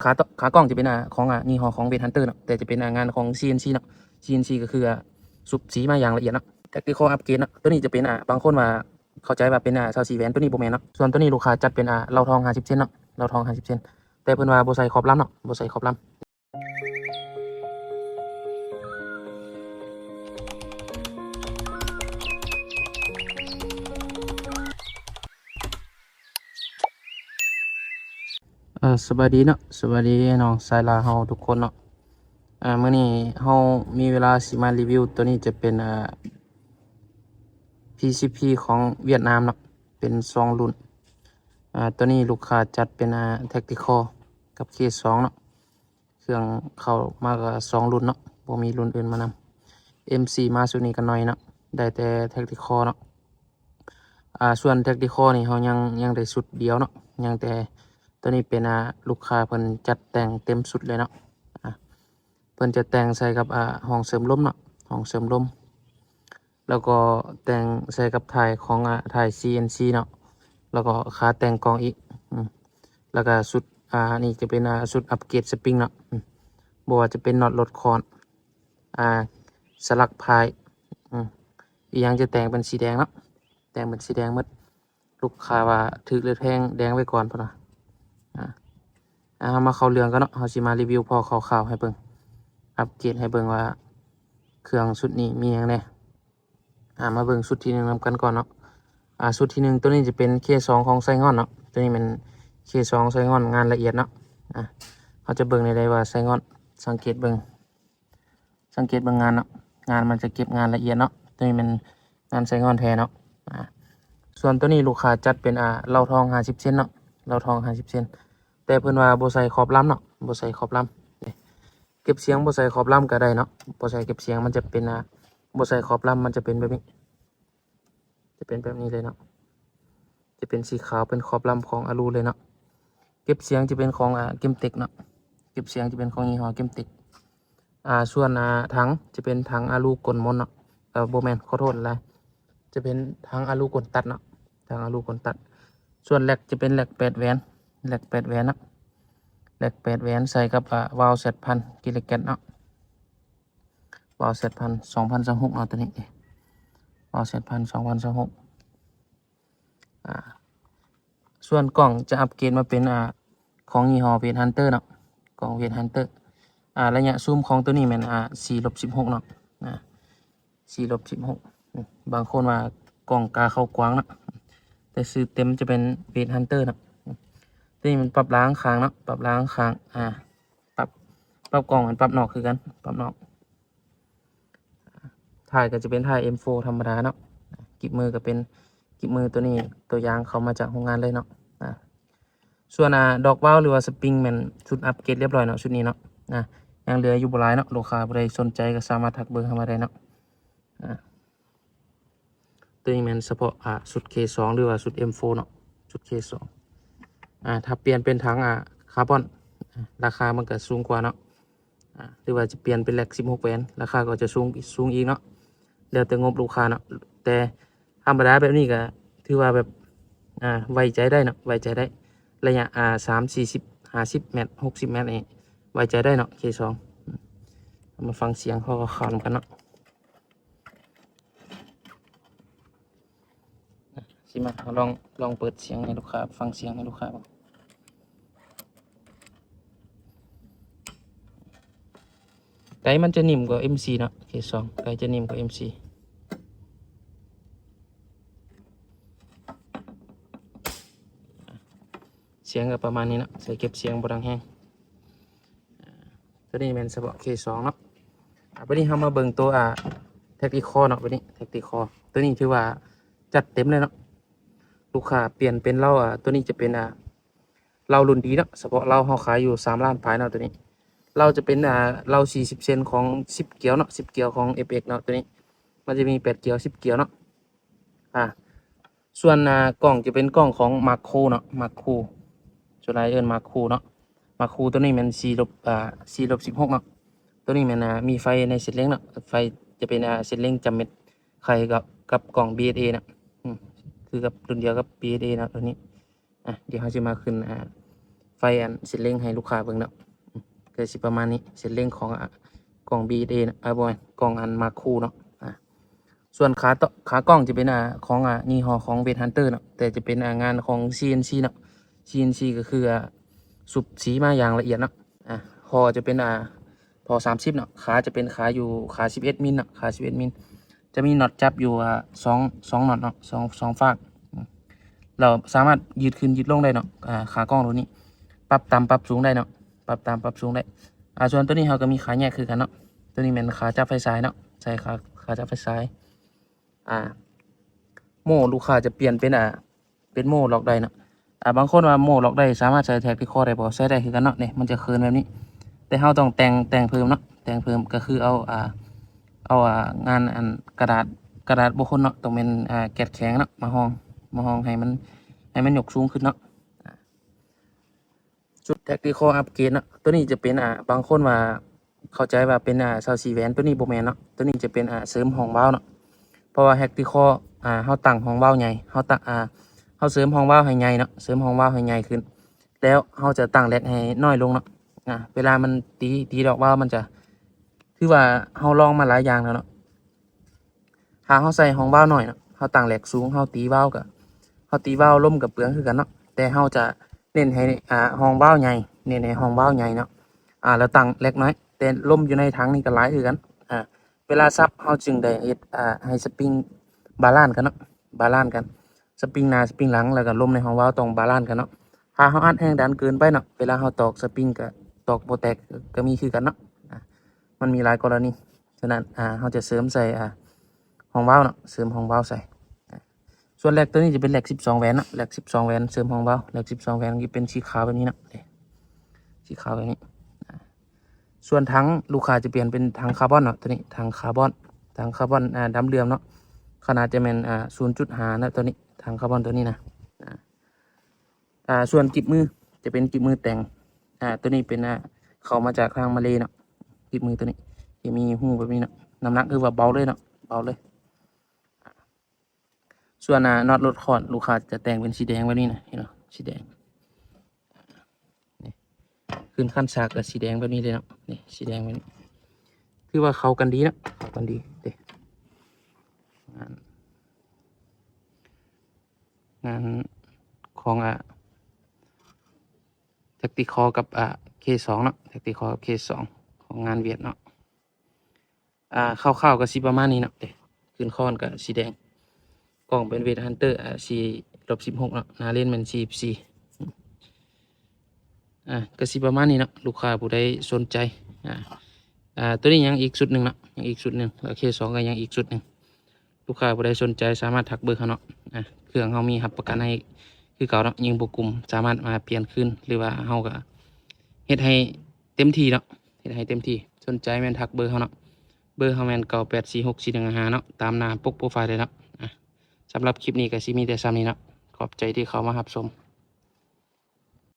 ขากล้องจะเป็นของยี่ห้อของเวทฮันเตอร์เนาะแต่จะเป็นงานของ CNC เนาะ CNC ก็คือสุบสีมาอย่างละเอียดเนาะแท็กติคอลอัปเกรดเนาะตัวนี้จะเป็นบางคนว่าเข้าใจว่าเป็นซาวซีแวนตัวนี้โบแมนเนาะส่วนตัวนี้ลูกค้าจัดเป็นเราทอง50เซนเนาะเราทอง50เซนแต่เพิ่นว่าบ่ใส่ขอบล้ำเนาะบ่ใส่ขอบล้ำสวัสดีเนาะสวัสดีน้องสายลาเฮาทุกคนเนาะมื้อนี้เฮามีเวลาสิมารีวิวตัวนี้จะเป็นPCP ของเวียดนามเนาะเป็น2รุ่นตัวนี้ลูกค้าจัดเป็นTactical กับ K2 เนาะเครื่องเข้ามากับ2รุ่นเนาะบ่มีรุ่นอื่นมานำ MC มาสุดนี้กันหน่อยเนาะได้แต่ Tactical เนาะส่วน Tactical นี่เฮายังได้สุดเดียวเนาะยังแต่ตัวนี้เป็นลูกค้าเพิ่นจัดแต่งเต็มสุดเลยเนาะเพิ่นจะแต่งใส่กับห้องเสริมลมเนาะห้องเสริมลมแล้วก็แต่งใส่กับถ่ายของถ่าย CNC เนาะแล้วก็ขาแต่งกองอีกแล้วก็สุดนี่จะเป็นสุดอัปเกรดสปริงเนาะบ่ว่าจะเป็นน็อตลดคอนสลักพายอีกอย่างจะแต่งเป็นสีแดงเนาะแต่งเป็นสีแดงหมดลูกค้าว่าถึกหรือแพงแดงไว้ก่อนพุ่นน่ะมาเข้าเรื่องกันเนาะเฮาสิมารีวิวพอคร่าวๆให้เบิ่งอัปเกรดให้เบิ่งว่าเครื่องชุดนี้มีหยังแน่มาเบิ่งชุดที่1นำกันก่อนเนาะชุดที่1ตัวนี้จะเป็น K2 ของไซงอนเนาะตัวนี้เป็น K2 ไซงอนงานละเอียดเนาะเขาจะเบิ่งได้ว่าไซงอนสังเกตเบิ่งงานเนาะงานมันจะเก็บงานละเอียดเนาะตัวนี้เป็นงานไซงอนแท้เนาะส่วนตัวนี้ลูกค้าจัดเป็นเหล่าทอง50เซนเนาะเหล่าทอง50เซนแต่เพิ่นว่าบ่ใส่ขอบล้ำเนาะบ่ใส่ขอบล้ำเก็บเสียงบ่ใส่ขอบล้ำก็ได้เนาะบ่ใส่เก็บเสียงมันจะเป็นบ่ใส่ขอบล้ำมันจะเป็นแบบนี้จะเป็นแบบนี้เลยเนาะจะเป็นสีขาวเป็นขอบล้ำของอลูเลยเนาะเก็บเสียงจะเป็นของเกมเต็กเนาะเก็บเสียงจะเป็นของยี่ห้อเกมเต็กส่วนถังจะเป็นถังอลูกลมนเนาะโบแมนขอโทษอะไรจะเป็นถังอลูกลตัดเนาะถังอลูกลตัดส่วนแหลกจะเป็นแหลก8แหวนแหลก8แหวนเนาะแหลก8แหวนใส่กับวาล์ว7,000กิโลแกตเนาะวาล์ว7,000 2026เนาะตัวนี้วาล์ว7,000 2026ส่วนกล่องจะอัปเกรดมาเป็นของยี่ห้อเวทฮันเตอร์เนาะกล่องเวทฮันเตอร์ระยะซูมของตัวนี้มัน4-16เนาะ4-16บางคนว่ากล่องกาเข้ากว้างเนาะแต่ซื้อเต็มจะเป็นเวทฮันเตอร์เนาะตัวนี้มันปรับล้างคางเนาะปรับล้างคางปรับกล่องมันปรับนอกคือกันปรับนอกถ่ายก็จะเป็นถ่าย M4 ธรรมดาเนาะกิบมือก็เป็นกิบมือตัวนี้ตัวยางเขามาจากโรงงานเลยเนาะส่วนดอกว้าวหรือว่าสปริงมันชุดอัปเกรดเรียบร้อยเนาะชุดนี้เนาะยังเหลืออยู่บ่หลายเนาะลูกค้าบ่ได้สนใจก็สามารถทักเบอร์เข้ามาได้เนาะตัวนี้มันเฉพาะชุด K2 หรือว่าชุด M4 เนาะชุด K2 ถ้าเปลี่ยนเป็นถังคาร์บอนราคามันก็สูงกว่าเนาะหรือว่าจะเปลี่ยนเป็นแหลก16แหวนราคาก็จะสูงอีกเนาะแล้วแต่งบลูกค้าเนาะแต่ธรรมดาแบบนี้ก็ถือว่าแบบไว้ใจได้เนาะไว้ใจได้ระยะ30-40-50 เมตร60 เมตรนี่ไว้ใจได้เนาะ K2 มาฟังเสียงเขาก็ข่าวกันเนาะสิมาลองเปิดเสียงให้ลูกค้าฟังเสียงให้ลูกค้าบ้างไกมันจะนิ่มกว่า MC เนาะ K2 ไกจะนิ่มกว่า MCเสียงก็ประมาณนี้นะใส่เก็บเสียงบดังแห้งตัวนี้เป็นเฉพาะ K2 เนาะวันนี้เรามาเบิ่งตัวแท็กติคอเนาะวันนี้แท็กติคอตัวนี้ถือว่าจัดเต็มเลยเนาะลูกค้าเปลี่ยนเป็นเหล้าตัวนี้จะเป็นเหล้ารุ่นดีเนาะเฉพาะเหล้าเขาขายอยู่3 ล้านปลายเนาะตัวนี้เราจะเป็นเหล้า40เซนของ10เกียวเนาะ10เกียวของ FX เนาะตัวนี้มันจะมี8เกียว10เกียวเนาะส่วนกล่องจะเป็นกล่องของมาร์โคเนาะมาร์โคส่วนไรมาร์โคเนาะมาร์โคตัวนี้มัน4-16เนาะตัวนี้มันมีไฟในเซตเล้งเนาะไฟจะเป็นเซตเล้งจำเม็ดไข่กับกล่อง BSA เนาะคือกับรุ่นเดียวกับ BSA เนาะตัวนี้เดี๋ยวเขาจะมาขึ้น ไฟอันเส้นเร่งให้ลูกค้าเบิ่งเนาะก็สิประมาณนี้เส้นเร่งของกล่อง BD นะบ่กล่องอันมาคูเนาะส่วนขากล้องจะเป็นของยี่ห้อของเวทฮันเตอร์เนาะแต่จะเป็นงานของ CNC เนาะ CNC ก็คือสุบสีมาอย่างละเอียดเนาะคอจะเป็นพอ30เนาะขาจะเป็นขาอยู่ขา11มิลเนาะขา11มิลจะมีน็อตจับอยู่สองน็อตเนาะสองฝากเราสามารถยืดขึ้นยืดลงได้เนาะขากล้องตัวนี้ปรับต่ำปรับสูงได้เนาะปรับต่ำปรับสูงได้ส่วนตัวนี้เราก็มีขาแยกคือกันเนาะตัวนี้เป็นขาจับไฟซ้ายเนาะใช่ขาจับไฟซ้ายโม่ลูกค้าจะเปลี่ยนเป็นโม่ล็อกได้เนาะบางคนว่าโม่ล็อกได้สามารถใช้แท็กที่คอได้บ่ใช้ได้คือกันเนาะเนี่ยมันจะเคิร์นแบบนี้แต่เราต้องแต่งเพิ่มเนาะแต่งเพิ่มก็คือเอางานกระดาษบุคคลเนาะต้องเป็นแกะแข็งเนาะมาห้องให้มันยกสูงขึ้นเนาะชุดแท็กที่คออัปเกรดเนาะตัวนี้จะเป็นบางคนว่าเข้าใจว่าเป็น24แหวนตัวนี้บ่แม่นเนาะตัวนี้จะเป็นเสริมห้องเว้าเนาะเพราะว่าแฮกติคอเฮาตั้งห้องเว้าใหญ่เฮาตั้งเฮาเสริมห้องเว้าให้ใหญ่เนาะเสริมห้องเว้าให้ใหญ่ขึ้นแล้วเฮาจะตั้งแร็กให้น้อยลงเนาะเวลามันตีดอกเว้ามันจะคือว่าเฮาลองมาหลายอย่างแล้วเนาะถ้าเฮาใส่ห้องเว้าน้อยเนาะเฮาตั้งแร็กสูงเฮาตีเว้ากับเฮาตีเว้าล่มกับเปลืองคือกันเนาะแต่เฮาจะเน้นให้ห้องเว้าใหญ่เน้นให้ห้องเว้าใหญ่เนาะแล้วตั้งแร็กน้อยแต่ล่มอยู่ในถังนี่ก็หลายคือกันเวลาซับเฮาจึงได้เฮ็ดให้สปริงบาลานซ์กันเนาะบาลานซ์กันสปริงหน้าสปริงหลังแล้วก็ลมในห้องเว้าต้องบาลานซ์กันเนาะถ้าเฮาอัดแรงดันเกินไปเนาะเวลาเฮาตอกสปริงก็ตอกบ่แตกก็มีคือกันเนาะมันมีหลายกรณีฉะนั้นเฮาจะเสริมใส่ห้องเว้าเนาะเสริมห้องเว้าใส่ส่วนแรกตัวนี้จะเป็นแรก12แหวนเนาะแรก12แหวนเสริมห้องเว้าแรก12แหวนนี่เป็นสีขาวแบบนี้เนาะสีขาวแบบนี้ส่วนถังลูกค้าจะเปลี่ยนเป็นถังคาร์บอนเนาะตัวนี้ถังคาร์บอนดำเหลื่อมเนาะขนาดจะเป็น0.5นะตัวนี้ถังคาร์บอนตัวนี้นะส่วนกิบมือจะเป็นกิบมือแต่งตัวนี้เป็นเข้ามาจากทางมาเลเนาะกิบมือตัวนี้จะมีหูแบบนี้เนาะน้ำหนักคือว่าเบาเลยเนาะเบาเลยส่วนน็อตรถคอนลูกค้าจะแต่งเป็นสีแดงแบบนี้นะเห็นเนาะสีแดงขึ้นขั้นฉากกับสีแดงแบบนี้เลยเนาะนี่สีแดงแบบนี้คือว่าเข้ากันดีนะเข้ากันดีเด้งานของแท็กติคอกับK2เนาะแท็กติคอกับK2ของงานเวียดเนาะคร่าวๆกับสีประมาณนี้เนาะเด้ขึ้นค้อนกับสีแดงกล่องเป็นเวทฮันเตอร์4-16เนาะหน้าเล่นเป็น44ก็สิประมาณนี้เนาะลูกค้าผู้ใดสนใจตัวนี้ยังอีกชุดหนึ่งเนาะยังอีกชุดหนึ่งแล้วK2ก็ยังอีกชุดหนึ่งลูกค้าผู้ใดสนใจสามารถทักเบอร์เขาเนาะเครื่องเขามีรับประกันให้คือเก่าเนาะยิงบุกกลุ่มสามารถมาเปลี่ยนคืนหรือว่าเขาก็เฮ็ดให้เต็มที่เนาะเฮ็ดให้เต็มที่สนใจแม่นทักเบอร์เขาเนาะเบอร์เขาแม่น98464155เนาะตามหน้าปกโปรไฟล์เลยเนาะสำหรับคลิปนี้ก็สิมีแต่ซ้ำนี้เนาะขอบใจที่เขามารับชม